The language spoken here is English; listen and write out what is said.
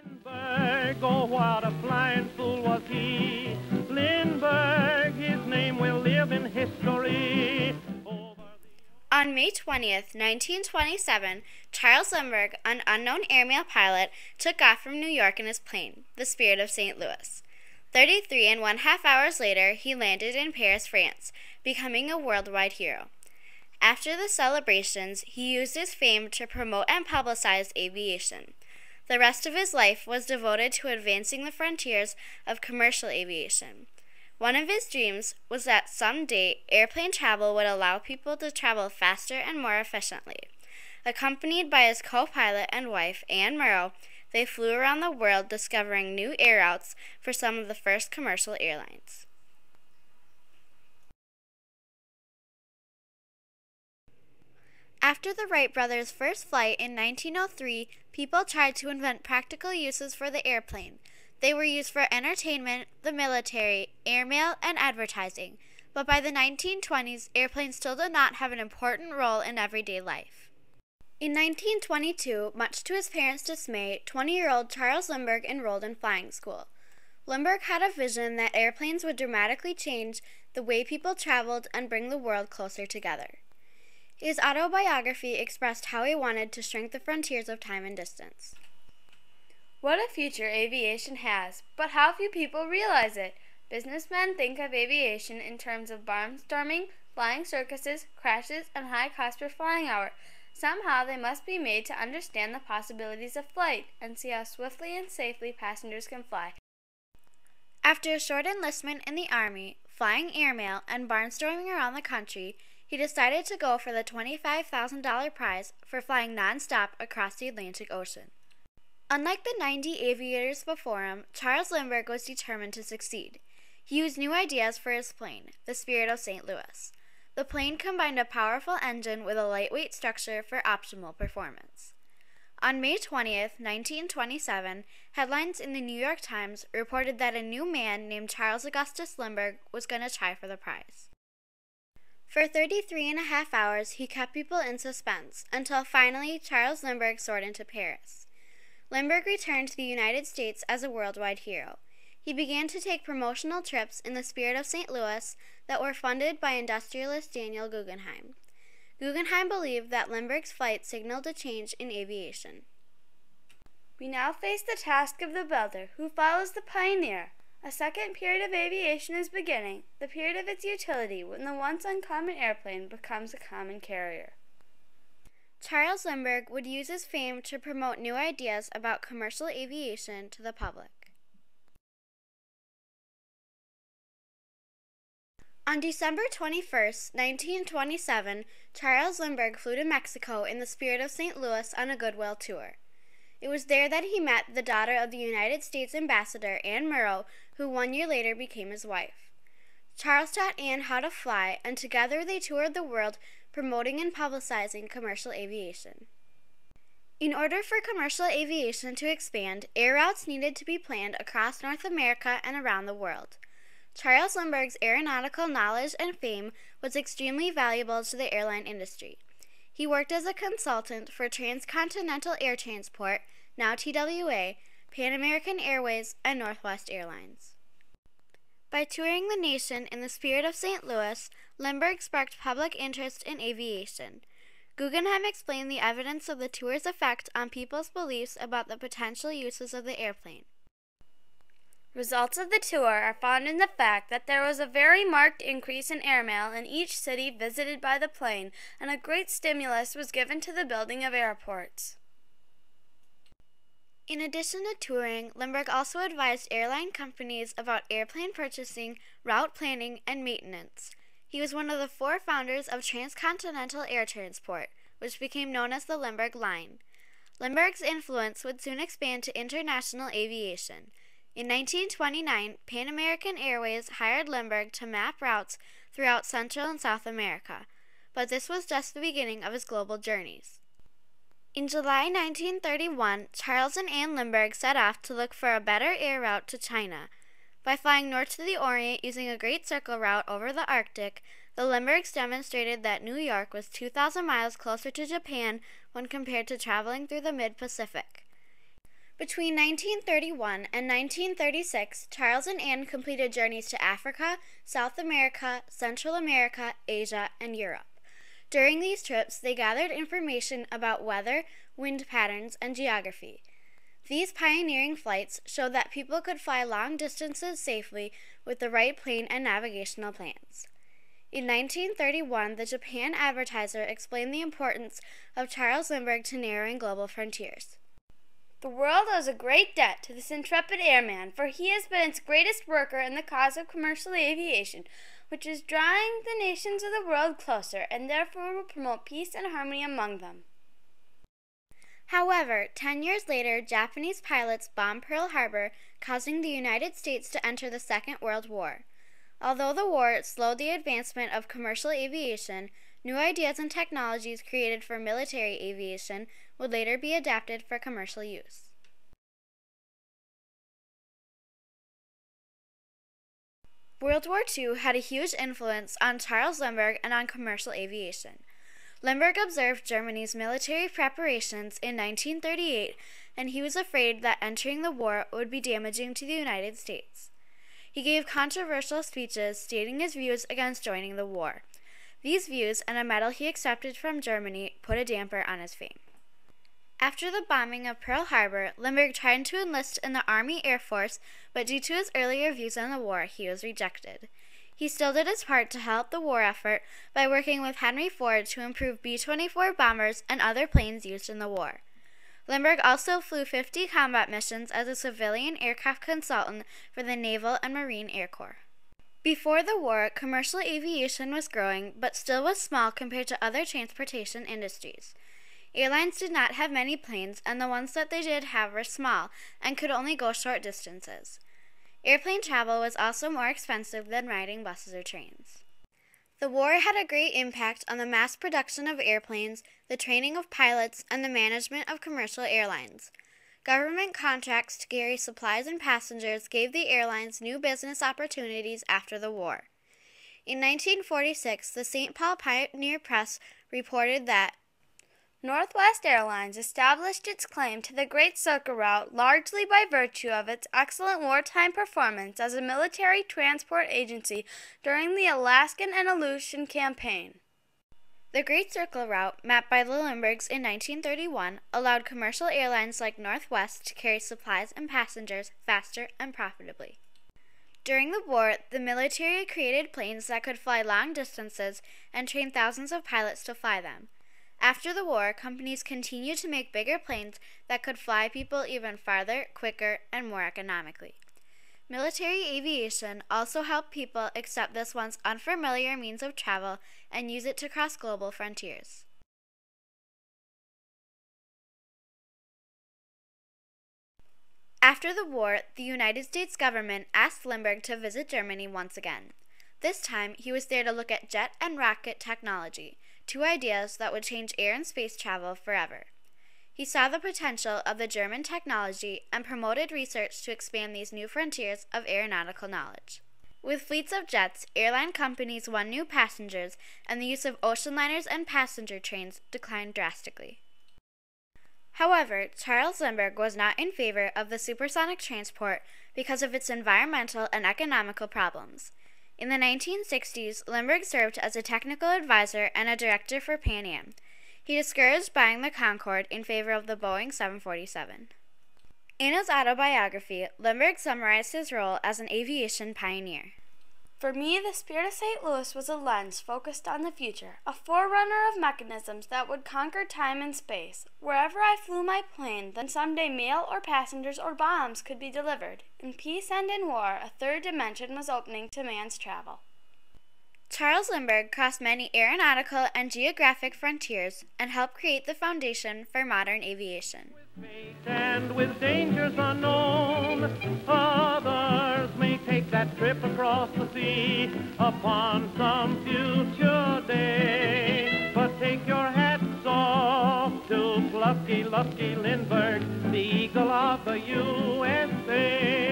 Lindbergh, oh what a flying fool was he. Lindbergh, his name will live in history. On May 20th, 1927, Charles Lindbergh, an unknown airmail pilot, took off from New York in his plane, the Spirit of St. Louis. 33½ hours later, he landed in Paris, France, becoming a worldwide hero. After the celebrations, he used his fame to promote and publicize aviation. The rest of his life was devoted to advancing the frontiers of commercial aviation. One of his dreams was that someday airplane travel would allow people to travel faster and more efficiently. Accompanied by his co-pilot and wife, Anne Murrow, they flew around the world discovering new air routes for some of the first commercial airlines. After the Wright brothers' first flight in 1903, people tried to invent practical uses for the airplane. They were used for entertainment, the military, airmail, and advertising. But by the 1920s, airplanes still did not have an important role in everyday life. In 1922, much to his parents' dismay, 20-year-old Charles Lindbergh enrolled in flying school. Lindbergh had a vision that airplanes would dramatically change the way people traveled and bring the world closer together. His autobiography expressed how he wanted to shrink the frontiers of time and distance. What a future aviation has, but how few people realize it. Businessmen think of aviation in terms of barnstorming, flying circuses, crashes, and high cost per flying hour. Somehow they must be made to understand the possibilities of flight and see how swiftly and safely passengers can fly. After a short enlistment in the Army, flying airmail, and barnstorming around the country, he decided to go for the $25,000 prize for flying non-stop across the Atlantic Ocean. Unlike the 90 aviators before him, Charles Lindbergh was determined to succeed. He used new ideas for his plane, the Spirit of St. Louis. The plane combined a powerful engine with a lightweight structure for optimal performance. On May 20th, 1927, headlines in the New York Times reported that a new man named Charles Augustus Lindbergh was going to try for the prize. For 33½ hours, he kept people in suspense, until finally Charles Lindbergh soared into Paris. Lindbergh returned to the United States as a worldwide hero. He began to take promotional trips in the Spirit of St. Louis that were funded by industrialist Daniel Guggenheim. Guggenheim believed that Lindbergh's flight signaled a change in aviation. We now face the task of the builder, who follows the pioneer. A second period of aviation is beginning, the period of its utility, when the once uncommon airplane becomes a common carrier. Charles Lindbergh would use his fame to promote new ideas about commercial aviation to the public. On December 21st, 1927, Charles Lindbergh flew to Mexico in the Spirit of St. Louis on a goodwill tour. It was there that he met the daughter of the United States Ambassador, Anne Murrow, who 1 year later became his wife. Charles taught Anne how to fly, and together they toured the world promoting and publicizing commercial aviation. In order for commercial aviation to expand, air routes needed to be planned across North America and around the world. Charles Lindbergh's aeronautical knowledge and fame was extremely valuable to the airline industry. He worked as a consultant for Transcontinental Air Transport, now TWA, Pan American Airways, and Northwest Airlines. By touring the nation in the Spirit of St. Louis, Lindbergh sparked public interest in aviation. Guggenheim explained the evidence of the tour's effect on people's beliefs about the potential uses of the airplane. Results of the tour are found in the fact that there was a very marked increase in airmail in each city visited by the plane, and a great stimulus was given to the building of airports. In addition to touring, Lindbergh also advised airline companies about airplane purchasing, route planning, and maintenance. He was one of the 4 founders of Transcontinental Air Transport, which became known as the Lindbergh Line. Lindbergh's influence would soon expand to international aviation. In 1929, Pan American Airways hired Lindbergh to map routes throughout Central and South America, but this was just the beginning of his global journeys. In July 1931, Charles and Anne Lindbergh set off to look for a better air route to China. By flying north to the Orient using a Great Circle route over the Arctic, the Lindberghs demonstrated that New York was 2,000 miles closer to Japan when compared to traveling through the mid-Pacific. Between 1931 and 1936, Charles and Anne completed journeys to Africa, South America, Central America, Asia, and Europe. During these trips, they gathered information about weather, wind patterns, and geography. These pioneering flights showed that people could fly long distances safely with the right plane and navigational plans. In 1931, the Japan Advertiser explained the importance of Charles Lindbergh to narrowing global frontiers. The world owes a great debt to this intrepid airman, for he has been its greatest worker in the cause of commercial aviation, which is drawing the nations of the world closer, and therefore will promote peace and harmony among them. However, 10 years later, Japanese pilots bombed Pearl Harbor, causing the United States to enter the Second World War. Although the war slowed the advancement of commercial aviation, new ideas and technologies created for military aviation would later be adapted for commercial use. World War II had a huge influence on Charles Lindbergh and on commercial aviation. Lindbergh observed Germany's military preparations in 1938, and he was afraid that entering the war would be damaging to the United States. He gave controversial speeches stating his views against joining the war. These views and a medal he accepted from Germany put a damper on his fame. After the bombing of Pearl Harbor, Lindbergh tried to enlist in the Army Air Force, but due to his earlier views on the war, he was rejected. He still did his part to help the war effort by working with Henry Ford to improve B-24 bombers and other planes used in the war. Lindbergh also flew 50 combat missions as a civilian aircraft consultant for the Naval and Marine Air Corps. Before the war, commercial aviation was growing, but still was small compared to other transportation industries. Airlines did not have many planes, and the ones that they did have were small and could only go short distances. Airplane travel was also more expensive than riding buses or trains. The war had a great impact on the mass production of airplanes, the training of pilots, and the management of commercial airlines. Government contracts to carry supplies and passengers gave the airlines new business opportunities after the war. In 1946, the St. Paul Pioneer Press reported that Northwest Airlines established its claim to the Great Circle Route largely by virtue of its excellent wartime performance as a military transport agency during the Alaskan and Aleutian Campaign. The Great Circle Route, mapped by the Lindberghs in 1931, allowed commercial airlines like Northwest to carry supplies and passengers faster and profitably. During the war, the military created planes that could fly long distances and trained thousands of pilots to fly them. After the war, companies continued to make bigger planes that could fly people even farther, quicker, and more economically. Military aviation also helped people accept this once unfamiliar means of travel and use it to cross global frontiers. After the war, the United States government asked Lindbergh to visit Germany once again. This time, he was there to look at jet and rocket technology, two ideas that would change air and space travel forever. He saw the potential of the German technology and promoted research to expand these new frontiers of aeronautical knowledge. With fleets of jets, airline companies won new passengers, and the use of ocean liners and passenger trains declined drastically. However, Charles Lindbergh was not in favor of the supersonic transport because of its environmental and economical problems. In the 1960s, Lindbergh served as a technical advisor and a director for Pan Am. He discouraged buying the Concorde in favor of the Boeing 747. In his autobiography, Lindbergh summarized his role as an aviation pioneer. For me, the Spirit of St. Louis was a lens focused on the future, a forerunner of mechanisms that would conquer time and space. Wherever I flew my plane, then someday mail or passengers or bombs could be delivered. In peace and in war, a third dimension was opening to man's travel. Charles Lindbergh crossed many aeronautical and geographic frontiers and helped create the foundation for modern aviation. And with dangers unknown, others may take that trip across the sea upon some future day. But take your hats off to Lusky Lindbergh, the eagle of the USA.